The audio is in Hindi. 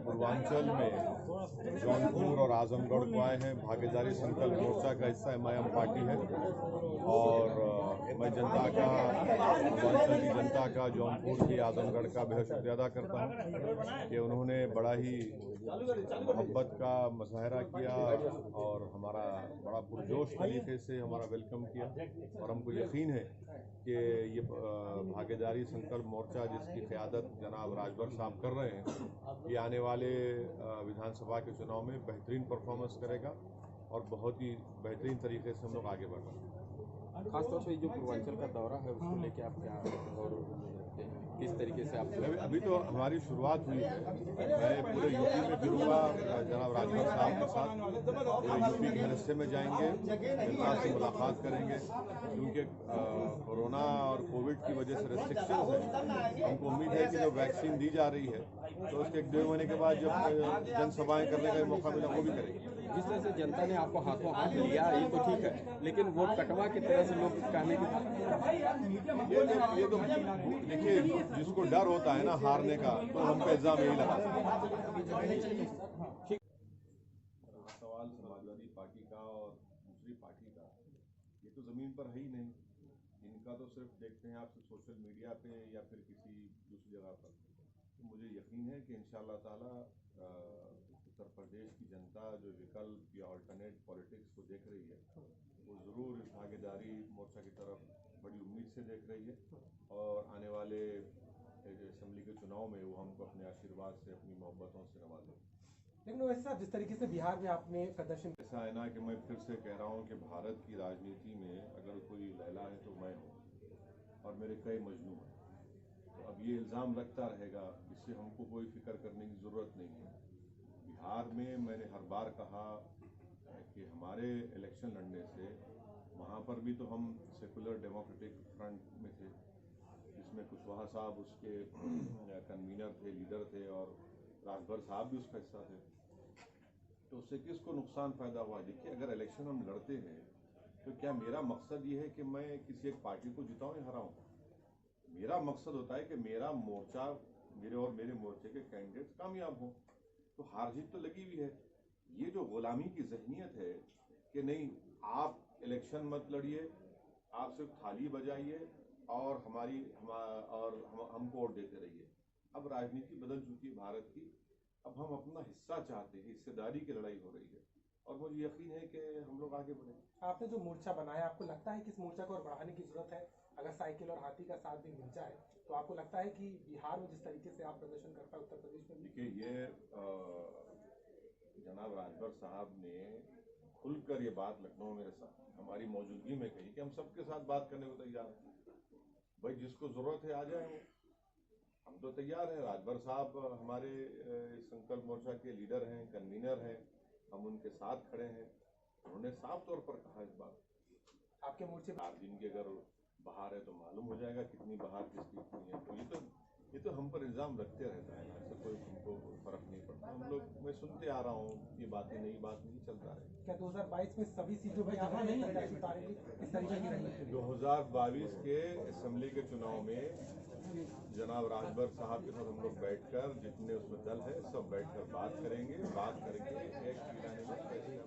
पूर्वांचल में जौनपुर और आजमगढ़ को आए हैं। भागीदारी संकल्प मोर्चा का हिस्सा एमआईएम पार्टी है और मैं जनता का, पूर्वांचल की जनता का, जौनपुर की, आजमगढ़ का बेहद शुक्रिया अदा करता हूँ कि उन्होंने बड़ा ही मोहब्बत का मुजाहरा किया और हमारा बड़ा पुरजोश तरीके से हमारा वेलकम किया। और हमको यकीन है कि ये भागीदारी संकल्प मोर्चा जिसकी क़यादत जनाब राजभर साहब कर रहे हैं, ये आने वाले विधानसभा के चुनाव में बेहतरीन परफॉर्मेंस करेगा और बहुत ही बेहतरीन तरीके से हम लोग आगे बढ़ रहे हैं। खासतौर से जो पूर्वांचल का दौरा है उसको लेके आप क्या और किस तरीके से आप अभी तो हमारी शुरुआत हुई है। मैं पूरे यूपी में फिरूंगा जनाब राजभर साहब के साथ, पूरे यूपी के हिस्से में जाएंगे, जनता से मुलाकात करेंगे क्योंकि कोरोना और कोविड की वजह से रेस्ट्रिक्शंस है। हमको उम्मीद है कि जो वैक्सीन दी जा रही है तो उसके 1-2 महीने के बाद जब जनसभाएं करने का मौका मिला वो भी करेंगे। जिस तरह से जनता ने आपको हाथों हाथ लिया ये तो ठीक है, लेकिन वोट कटवा की तरह से लोग कहने की ये तो देखिए, जिसको डर होता है ना हारने का तो हम पे इल्जाम यही लगा। सवाल समाजवादी पार्टी का और दूसरी पार्टी का, ये तो जमीन पर है ही नहीं। इनका तो सिर्फ देखते हैं आप सोशल मीडिया पे या फिर किसी दूसरी जगह पर। तो मुझे यकीन है कि इंशाअल्लाह ताला उत्तर प्रदेश की जनता जो विकल्प या अल्टरनेट पॉलिटिक्स को देख रही है वो ज़रूर इस भागीदारी मोर्चा की तरफ बड़ी उम्मीद से देख रही है और आने वाले असेंबली के चुनाव में वो हमको अपने आशीर्वाद से, अपनी मोहब्बतों से नवाजेंगे। लेकिन वैसे साहब जिस तरीके से बिहार में आपने प्रदर्शन, ऐसा है ना कि मैं फिर से कह रहा हूँ कि भारत की राजनीति में अगर कोई लैला है तो मैं हूँ और मेरे कई मजनू हैं। तो अब ये इल्ज़ाम लगता रहेगा, इससे हमको कोई फिक्र करने की ज़रूरत नहीं है। बिहार में मैंने हर बार कहा कि हमारे इलेक्शन लड़ने से वहाँ पर भी तो हम सेकुलर डेमोक्रेटिक फ्रंट में थे, जिसमें कुशवाहा साहब उसके कन्वीनर थे, लीडर थे और राजभर साहब भी उसका हिस्सा थे। तो उससे किसको नुकसान पैदा हुआ? देखिए, अगर इलेक्शन हम लड़ते हैं तो क्या मेरा मकसद ये है कि मैं किसी एक पार्टी को जिताऊं या हराऊं? मेरा मकसद होता है कि मेरा मोर्चा, मेरे और मेरे मोर्चे के कैंडिडेट्स कामयाब हों। तो हार जीत तो लगी हुई है। ये जो गुलामी की जहनियत है कि नहीं, आप इलेक्शन मत लड़िए, आप सिर्फ थाली बजाइए और हमको वोट देते रहिए। अब राजनीति बदल चुकी है भारत की। अब हम अपना हिस्सा चाहते हैं, हिस्सेदारी की लड़ाई हो रही है और मुझे यकीन है कि हम लोग आगे बढ़ेंगे। आपने जो मोर्चा बनाया, आपको लगता है कि इस मोर्चा को और बढ़ाने की जरूरत है? अगर साइकिल और हाथी का साथ भी मिल जाए तो आपको लगता है कि बिहार में जिस तरीके से आप प्रदर्शन कर पाए उत्तर प्रदेश में? देखिए, ये जनाब राजभर साहब ने खुलकर ये बात लखनऊ मेरे साथ हमारी मौजूदगी में कही कि हम सबके साथ बात करने को तैयार हैं। भाई, जिसको जरूरत है आ जाए वो, हम तो तैयार हैं। राजभर साहब हमारे संकल्प मोर्चा के लीडर हैं, कन्वीनर हैं, हम उनके साथ खड़े हैं। उन्होंने साफ तौर पर कहा इस बात। आपके मोर्चे 4 दिन की अगर बहार है तो मालूम हो जाएगा कितनी बहार किसकी कितनी है। तो ये तो हम पर इल्ज़ाम रखते रहता है, ऐसा कोई हमको फर्क नहीं पड़ता। हम लोग, मैं सुनते आ रहा हूँ, ये बातें नई बात नहीं, चलता है। क्या 2022 में सभी सीटों पर जगह नहीं प्रत्याशी उतारेंगे इस तरीके की रणनीति? 2022 के असेंबली के चुनाव में जनाब राजभर साहब के साथ हम लोग बैठकर, जितने उसमें दल है सब बैठकर बात करेंगे, एक लाने में कैसे